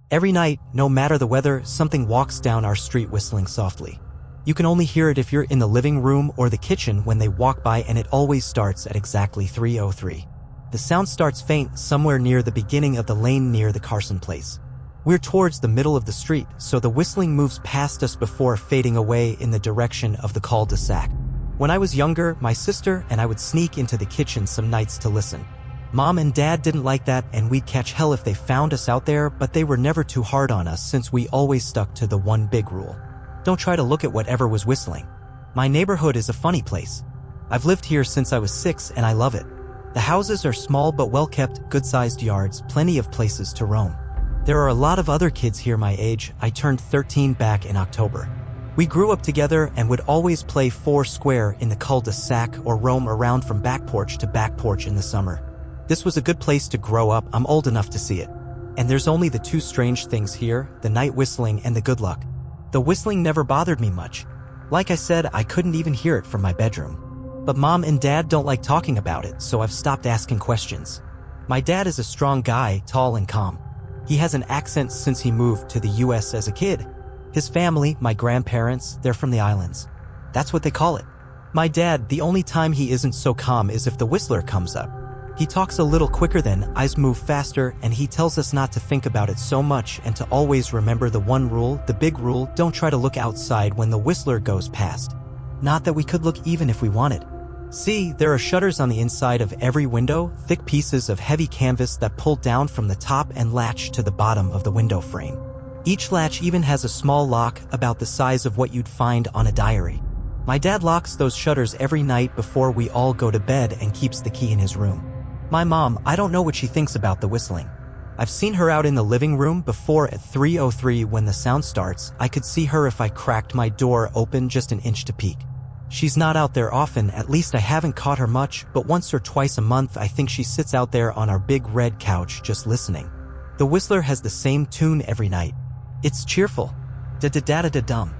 Every night, no matter the weather, something walks down our street whistling softly. You can only hear it if you're in the living room or the kitchen when they walk by, and it always starts at exactly 3:03. The sound starts faint somewhere near the beginning of the lane near the Carson place. We're towards the middle of the street, so the whistling moves past us before fading away in the direction of the cul-de-sac. When I was younger, my sister and I would sneak into the kitchen some nights to listen. Mom and Dad didn't like that, and we'd catch hell if they found us out there, but they were never too hard on us since we always stuck to the one big rule. Don't try to look at whatever was whistling. My neighborhood is a funny place. I've lived here since I was 6 and I love it. The houses are small but well-kept, good-sized yards, plenty of places to roam. There are a lot of other kids here my age. I turned 13 back in October. We grew up together and would always play four square in the cul-de-sac or roam around from back porch to back porch in the summer. This was a good place to grow up. I'm old enough to see it. And there's only the two strange things here, the night whistling and the good luck. The whistling never bothered me much. Like I said, I couldn't even hear it from my bedroom. But Mom and Dad don't like talking about it, so I've stopped asking questions. My dad is a strong guy, tall and calm. He has an accent since he moved to the US as a kid. His family, my grandparents, they're from the islands. That's what they call it. My dad, the only time he isn't so calm is if the whistler comes up. He talks a little quicker then, eyes move faster, and he tells us not to think about it so much and to always remember the one rule, the big rule: don't try to look outside when the whistler goes past. Not that we could look even if we wanted. See, there are shutters on the inside of every window, thick pieces of heavy canvas that pull down from the top and latch to the bottom of the window frame. Each latch even has a small lock about the size of what you'd find on a diary. My dad locks those shutters every night before we all go to bed and keeps the key in his room. My mom, I don't know what she thinks about the whistling. I've seen her out in the living room before at 3:03 when the sound starts. I could see her if I cracked my door open just an inch to peek. She's not out there often, at least I haven't caught her much, but once or twice a month I think she sits out there on our big red couch just listening. The whistler has the same tune every night. It's cheerful. Da-da-da-da-da-dum.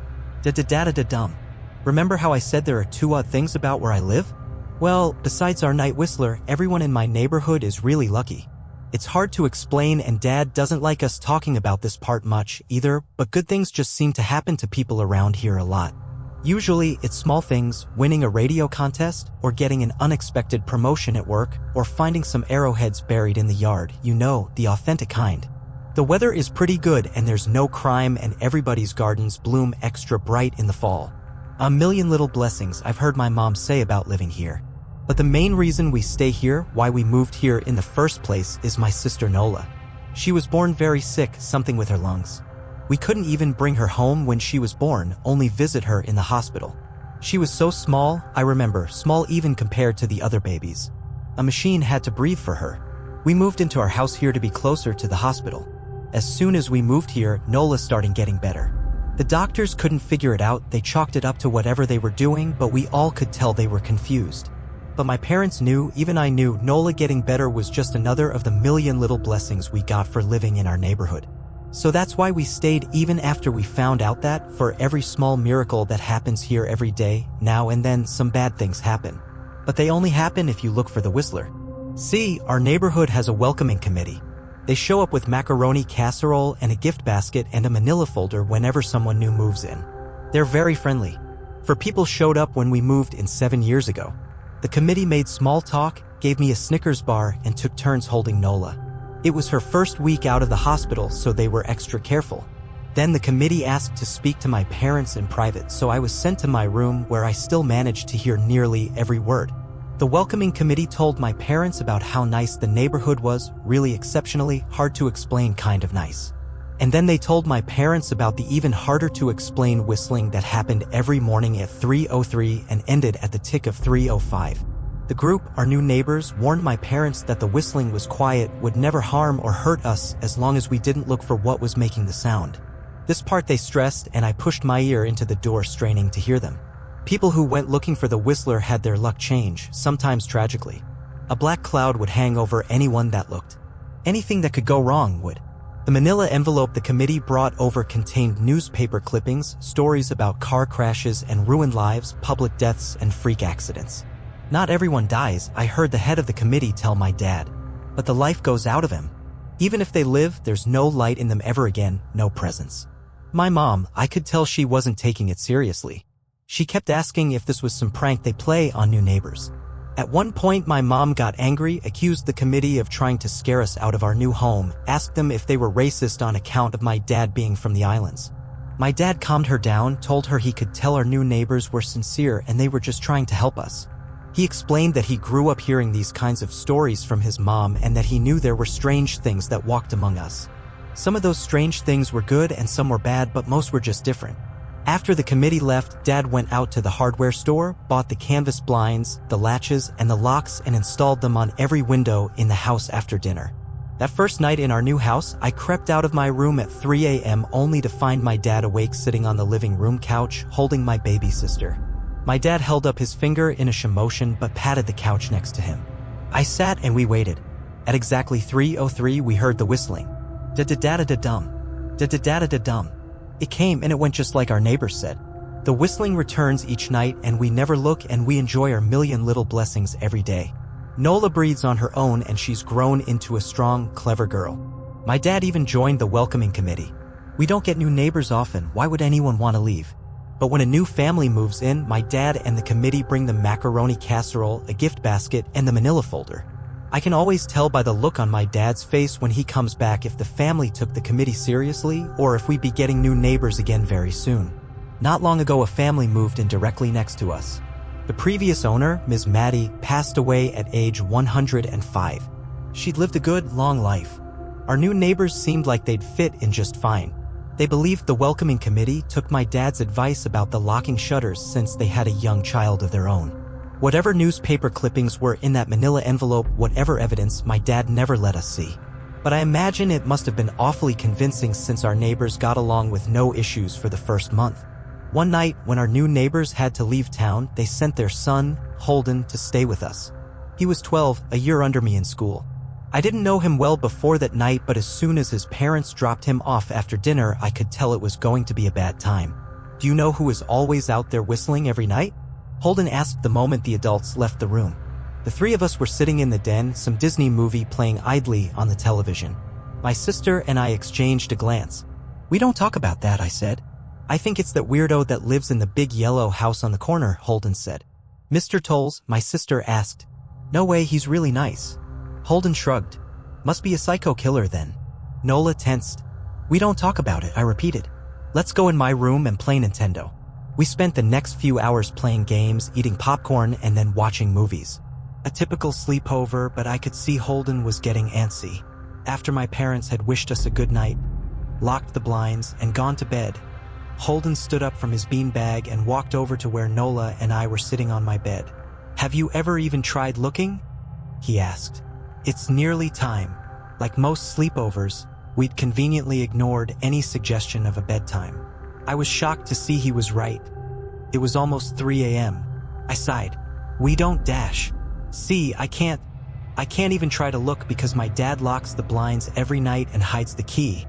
Da-da-da-da-da-dum. Remember how I said there are two odd things about where I live? Well, besides our night whistler, everyone in my neighborhood is really lucky. It's hard to explain, and Dad doesn't like us talking about this part much either, but good things just seem to happen to people around here a lot. Usually, it's small things, winning a radio contest, or getting an unexpected promotion at work, or finding some arrowheads buried in the yard, you know, the authentic kind. The weather is pretty good and there's no crime, and everybody's gardens bloom extra bright in the fall. A million little blessings I've heard my mom say about living here. But the main reason we stay here, why we moved here in the first place, is my sister Nola. She was born very sick, something with her lungs. We couldn't even bring her home when she was born, only visit her in the hospital. She was so small, I remember, small even compared to the other babies. A machine had to breathe for her. We moved into our house here to be closer to the hospital. As soon as we moved here, Nola started getting better. The doctors couldn't figure it out, they chalked it up to whatever they were doing, but we all could tell they were confused. But my parents knew, even I knew, Nola getting better was just another of the million little blessings we got for living in our neighborhood. So that's why we stayed even after we found out that, for every small miracle that happens here every day, now and then some bad things happen. But they only happen if you look for the whistler. See, our neighborhood has a welcoming committee. They show up with macaroni casserole and a gift basket and a manila folder whenever someone new moves in. They're very friendly. For people showed up when we moved in 7 years ago. The committee made small talk, gave me a Snickers bar, and took turns holding Nola. It was her first week out of the hospital, so they were extra careful. Then the committee asked to speak to my parents in private, so I was sent to my room where I still managed to hear nearly every word. The welcoming committee told my parents about how nice the neighborhood was, really exceptionally, hard to explain kind of nice. And then they told my parents about the even harder to explain whistling that happened every morning at 3:03 and ended at the tick of 3:05. The group, our new neighbors, warned my parents that the whistling was quiet, would never harm or hurt us as long as we didn't look for what was making the sound. This part they stressed, and I pushed my ear into the door straining to hear them. People who went looking for the whistler had their luck change, sometimes tragically. A black cloud would hang over anyone that looked. Anything that could go wrong would. The manila envelope the committee brought over contained newspaper clippings, stories about car crashes and ruined lives, public deaths, and freak accidents. Not everyone dies, I heard the head of the committee tell my dad. But the life goes out of him. Even if they live, there's no light in them ever again, no presence. My mom, I could tell she wasn't taking it seriously. She kept asking if this was some prank they play on new neighbors. At one point, my mom got angry, accused the committee of trying to scare us out of our new home, asked them if they were racist on account of my dad being from the islands. My dad calmed her down, told her he could tell our new neighbors were sincere and they were just trying to help us. He explained that he grew up hearing these kinds of stories from his mom and that he knew there were strange things that walked among us. Some of those strange things were good and some were bad, but most were just different. After the committee left, Dad went out to the hardware store, bought the canvas blinds, the latches, and the locks and installed them on every window in the house after dinner. That first night in our new house, I crept out of my room at 3 a.m. only to find my dad awake sitting on the living room couch, holding my baby sister. My dad held up his finger in a motion but patted the couch next to him. I sat and we waited. At exactly 3:03, we heard the whistling. Da-da-da-da-da-dum. Da-da-da-da-da-dum. It came and it went just like our neighbors said. The whistling returns each night and we never look and we enjoy our million little blessings every day. Nola breathes on her own and she's grown into a strong, clever girl. My dad even joined the welcoming committee. We don't get new neighbors often, why would anyone want to leave? But when a new family moves in, my dad and the committee bring the macaroni casserole, a gift basket, and the manila folder. I can always tell by the look on my dad's face when he comes back if the family took the committee seriously or if we'd be getting new neighbors again very soon. Not long ago, a family moved in directly next to us. The previous owner, Ms. Maddie, passed away at age 105. She'd lived a good, long life. Our new neighbors seemed like they'd fit in just fine. They believed the welcoming committee took my dad's advice about the locking shutters since they had a young child of their own. Whatever newspaper clippings were in that manila envelope, whatever evidence, my dad never let us see. But I imagine it must have been awfully convincing since our neighbors got along with no issues for the first month. One night, when our new neighbors had to leave town, they sent their son, Holden, to stay with us. He was 12, a year under me in school. I didn't know him well before that night, but as soon as his parents dropped him off after dinner, I could tell it was going to be a bad time. Do you know who was always out there whistling every night? Holden asked the moment the adults left the room. The three of us were sitting in the den, some Disney movie playing idly on the television. My sister and I exchanged a glance. "We don't talk about that," I said. "I think it's that weirdo that lives in the big yellow house on the corner," Holden said. "Mr. Tolles?" my sister asked. "No way, he's really nice." Holden shrugged. "Must be a psycho killer then." Nola tensed. "We don't talk about it," I repeated. "Let's go in my room and play Nintendo." We spent the next few hours playing games, eating popcorn, and then watching movies. A typical sleepover, but I could see Holden was getting antsy. After my parents had wished us a good night, locked the blinds, and gone to bed, Holden stood up from his beanbag and walked over to where Nola and I were sitting on my bed. "Have you ever even tried looking?" he asked. It's nearly time. Like most sleepovers, we'd conveniently ignored any suggestion of a bedtime. I was shocked to see he was right. It was almost 3 a.m. I sighed. "We don't dash. See, I can't even try to look because my dad locks the blinds every night and hides the key,"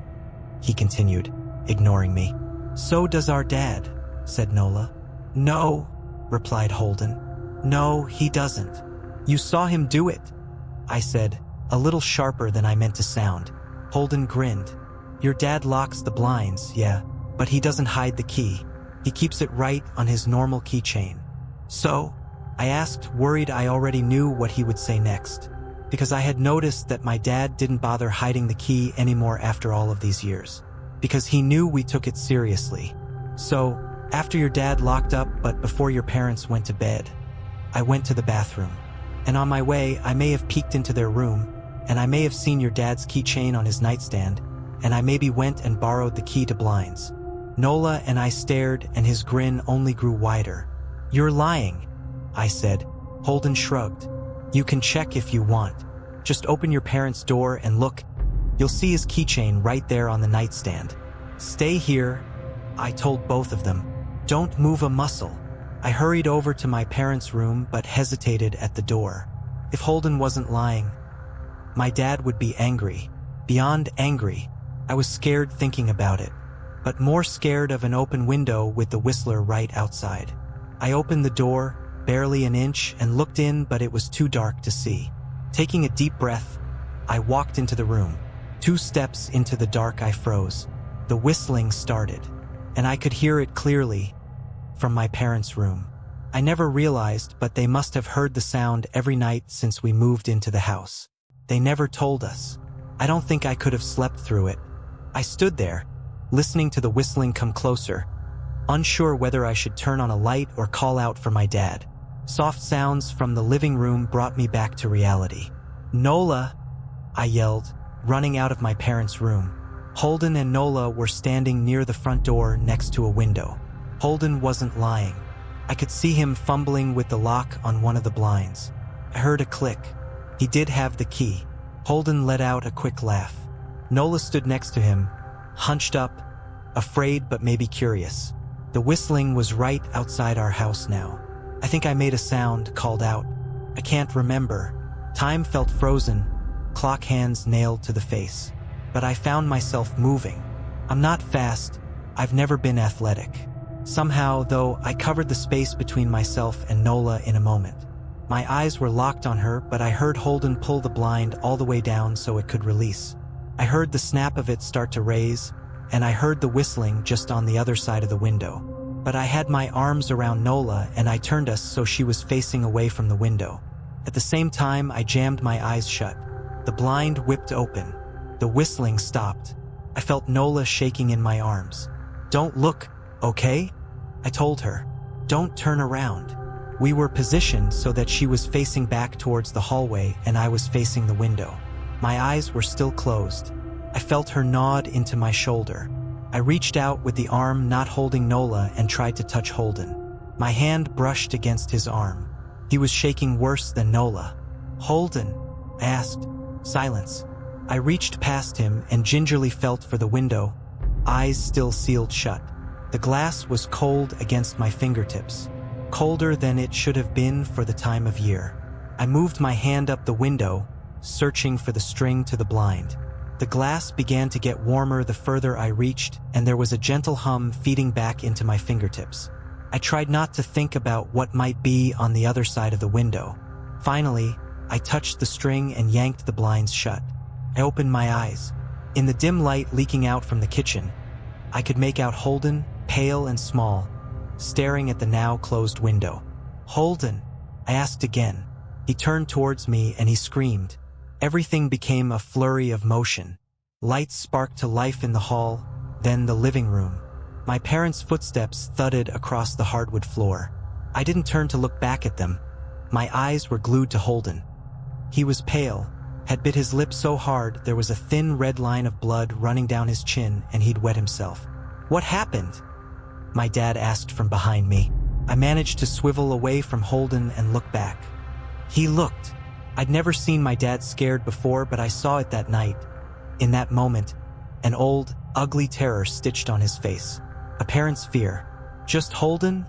he continued, ignoring me. "So does our dad," said Nola. "No," replied Holden. "No, he doesn't." "You saw him do it," I said, a little sharper than I meant to sound. Holden grinned. "Your dad locks the blinds, yeah, but he doesn't hide the key. He keeps it right on his normal keychain." "So?" I asked, worried I already knew what he would say next, because I had noticed that my dad didn't bother hiding the key anymore after all of these years, because he knew we took it seriously. "So, after your dad locked up but before your parents went to bed, I went to the bathroom, and on my way I may have peeked into their room, and I may have seen your dad's keychain on his nightstand, and I maybe went and borrowed the key to blinds." Nola and I stared, and his grin only grew wider. "You're lying," I said. Holden shrugged. "You can check if you want. Just open your parents' door and look. You'll see his keychain right there on the nightstand." "Stay here," I told both of them. "Don't move a muscle." I hurried over to my parents' room but hesitated at the door. If Holden wasn't lying, my dad would be angry. Beyond angry, I was scared thinking about it, but more scared of an open window with the whistler right outside. I opened the door, barely an inch, and looked in, but it was too dark to see. Taking a deep breath, I walked into the room. 2 steps into the dark, I froze. The whistling started, and I could hear it clearly from my parents' room. I never realized, but they must have heard the sound every night since we moved into the house. They never told us. I don't think I could have slept through it. I stood there, listening to the whistling come closer, unsure whether I should turn on a light or call out for my dad. Soft sounds from the living room brought me back to reality. "Nola!" I yelled, running out of my parents' room. Holden and Nola were standing near the front door next to a window. Holden wasn't lying. I could see him fumbling with the lock on one of the blinds. I heard a click. He did have the key. Holden let out a quick laugh. Nola stood next to him, hunched up, afraid but maybe curious. The whistling was right outside our house now. I think I made a sound, called out. I can't remember. Time felt frozen, clock hands nailed to the face. But I found myself moving. I'm not fast. I've never been athletic. Somehow, though, I covered the space between myself and Nola in a moment. My eyes were locked on her, but I heard Holden pull the blind all the way down so it could release. I heard the snap of it start to raise, and I heard the whistling just on the other side of the window. But I had my arms around Nola and I turned us so she was facing away from the window. At the same time, I jammed my eyes shut. The blind whipped open. The whistling stopped. I felt Nola shaking in my arms. "Don't look, okay?" I told her. "Don't turn around." We were positioned so that she was facing back towards the hallway and I was facing the window. My eyes were still closed. I felt her nod into my shoulder. I reached out with the arm not holding Nola and tried to touch Holden. My hand brushed against his arm. He was shaking worse than Nola. "Holden?" I asked. Silence. I reached past him and gingerly felt for the window, eyes still sealed shut. The glass was cold against my fingertips, colder than it should have been for the time of year. I moved my hand up the window, searching for the string to the blind. The glass began to get warmer the further I reached, and there was a gentle hum feeding back into my fingertips. I tried not to think about what might be on the other side of the window. Finally, I touched the string and yanked the blinds shut. I opened my eyes. In the dim light leaking out from the kitchen, I could make out Holden, pale and small, staring at the now closed window. "Holden?" I asked again. He turned towards me and he screamed. Everything became a flurry of motion. Lights sparked to life in the hall, then the living room. My parents' footsteps thudded across the hardwood floor. I didn't turn to look back at them. My eyes were glued to Holden. He was pale, had bit his lip so hard there was a thin red line of blood running down his chin and he'd wet himself. "What happened?" my dad asked from behind me. I managed to swivel away from Holden and look back. He looked. I'd never seen my dad scared before, but I saw it that night. In that moment, an old, ugly terror stitched on his face. A parent's fear. "Just Holden?"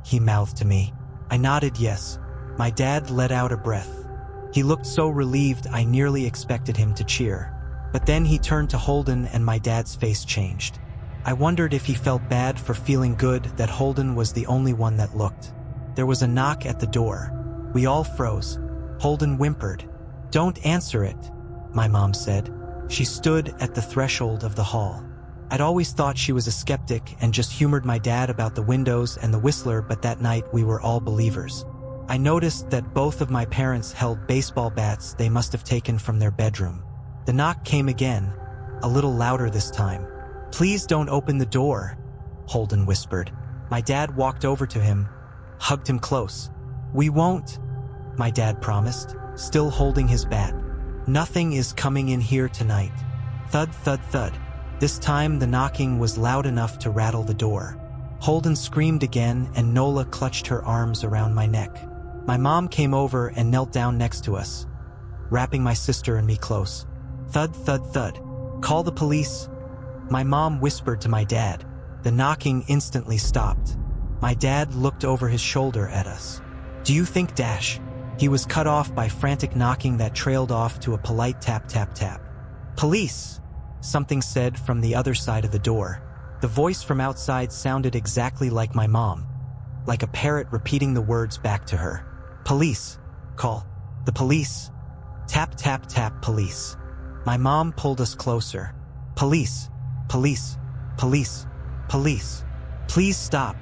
he mouthed to me. I nodded yes. My dad let out a breath. He looked so relieved I nearly expected him to cheer. But then he turned to Holden and my dad's face changed. I wondered if he felt bad for feeling good that Holden was the only one that looked. There was a knock at the door. We all froze. Holden whimpered. "Don't answer it," my mom said. She stood at the threshold of the hall. I'd always thought she was a skeptic and just humored my dad about the windows and the whistler, but that night we were all believers. I noticed that both of my parents held baseball bats they must have taken from their bedroom. The knock came again, a little louder this time. "Please don't open the door," Holden whispered. My dad walked over to him, hugged him close. "We won't," my dad promised, still holding his bat. "Nothing is coming in here tonight." Thud, thud, thud. This time the knocking was loud enough to rattle the door. Holden screamed again and Nola clutched her arms around my neck. My mom came over and knelt down next to us, wrapping my sister and me close. Thud, thud, thud. "Call the police," my mom whispered to my dad. The knocking instantly stopped. My dad looked over his shoulder at us. "Do you think dash?" He was cut off by frantic knocking that trailed off to a polite tap, tap, tap. "Police," something said from the other side of the door. The voice from outside sounded exactly like my mom, like a parrot repeating the words back to her. "Police. Call. The police. Tap, tap, tap, police." My mom pulled us closer. Police, police, police, police. Please stop.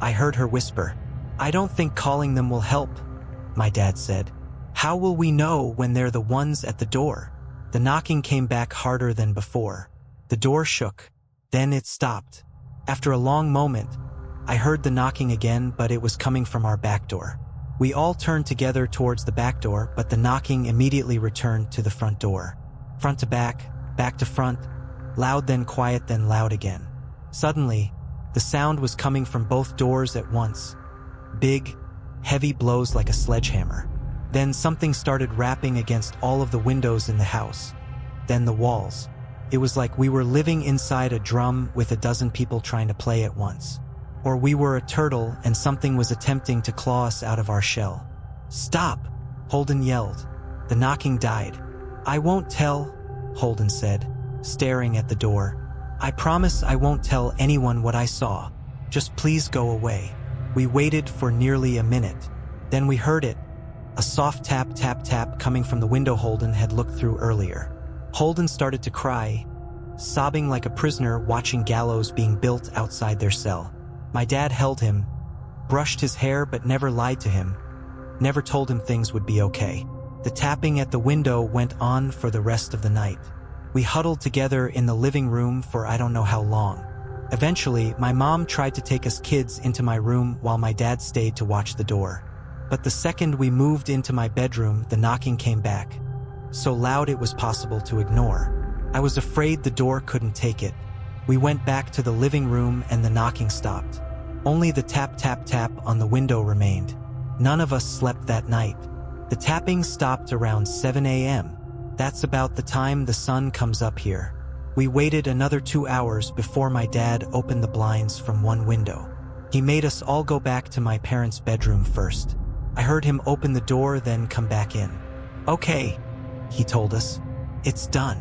I heard her whisper. I don't think calling them will help, my dad said. How will we know when they're the ones at the door? The knocking came back harder than before. The door shook. Then it stopped. After a long moment, I heard the knocking again, but it was coming from our back door. We all turned together towards the back door, but the knocking immediately returned to the front door. Front to back to front, loud then quiet then loud again. Suddenly, the sound was coming from both doors at once. Big, heavy blows like a sledgehammer. Then something started rapping against all of the windows in the house. Then the walls. It was like we were living inside a drum with a dozen people trying to play at once. Or we were a turtle and something was attempting to claw us out of our shell. Stop, Holden yelled. The knocking died. I won't tell, Holden said, staring at the door. I promise I won't tell anyone what I saw. Just please go away. We waited for nearly a minute. Then we heard it. A soft tap, tap, tap coming from the window Holden had looked through earlier. Holden started to cry, sobbing like a prisoner watching gallows being built outside their cell. My dad held him, brushed his hair but never lied to him, never told him things would be okay. The tapping at the window went on for the rest of the night. We huddled together in the living room for I don't know how long. Eventually, my mom tried to take us kids into my room while my dad stayed to watch the door. But the second we moved into my bedroom, the knocking came back. So loud it was possible to ignore. I was afraid the door couldn't take it. We went back to the living room and the knocking stopped. Only the tap, tap, tap on the window remained. None of us slept that night. The tapping stopped around 7 a.m. That's about the time the sun comes up here. We waited another 2 hours before my dad opened the blinds from one window. He made us all go back to my parents' bedroom first. I heard him open the door, then come back in. Okay, he told us. It's done.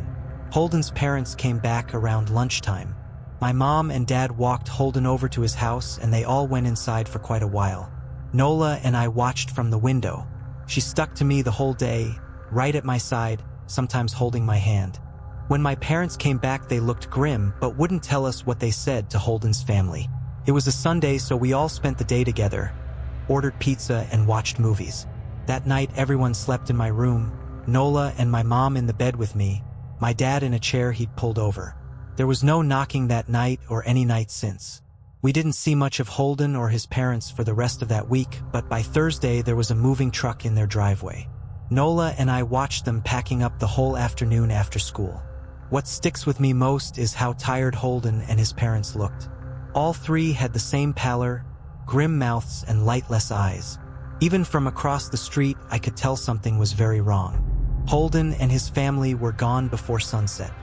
Holden's parents came back around lunchtime. My mom and dad walked Holden over to his house and they all went inside for quite a while. Nola and I watched from the window. She stuck to me the whole day, right at my side, sometimes holding my hand. When my parents came back, they looked grim but wouldn't tell us what they said to Holden's family. It was a Sunday, so we all spent the day together, ordered pizza and watched movies. That night, everyone slept in my room, Nola and my mom in the bed with me, my dad in a chair he'd pulled over. There was no knocking that night or any night since. We didn't see much of Holden or his parents for the rest of that week, but by Thursday there was a moving truck in their driveway. Nola and I watched them packing up the whole afternoon after school. What sticks with me most is how tired Holden and his parents looked. All three had the same pallor, grim mouths and lightless eyes. Even from across the street, I could tell something was very wrong. Holden and his family were gone before sunset.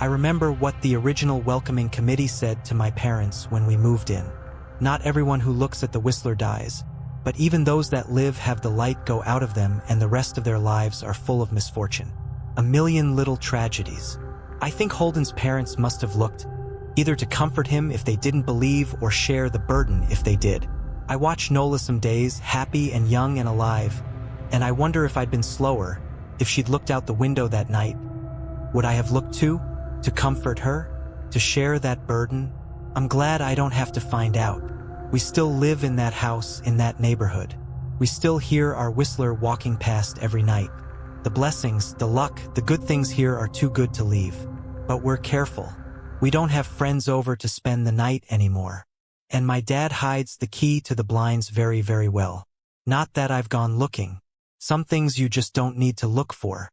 I remember what the original welcoming committee said to my parents when we moved in. Not everyone who looks at the Whistler dies, but even those that live have the light go out of them and the rest of their lives are full of misfortune. A million little tragedies. I think Holden's parents must have looked, either to comfort him if they didn't believe or share the burden if they did. I watched Nola some days, happy and young and alive, and I wonder if I'd been slower, if she'd looked out the window that night. Would I have looked too? To comfort her? To share that burden? I'm glad I don't have to find out. We still live in that house, in that neighborhood. We still hear our Whistler walking past every night. The blessings, the luck, the good things here are too good to leave. But we're careful. We don't have friends over to spend the night anymore. And my dad hides the key to the blinds very, very well. Not that I've gone looking. Some things you just don't need to look for.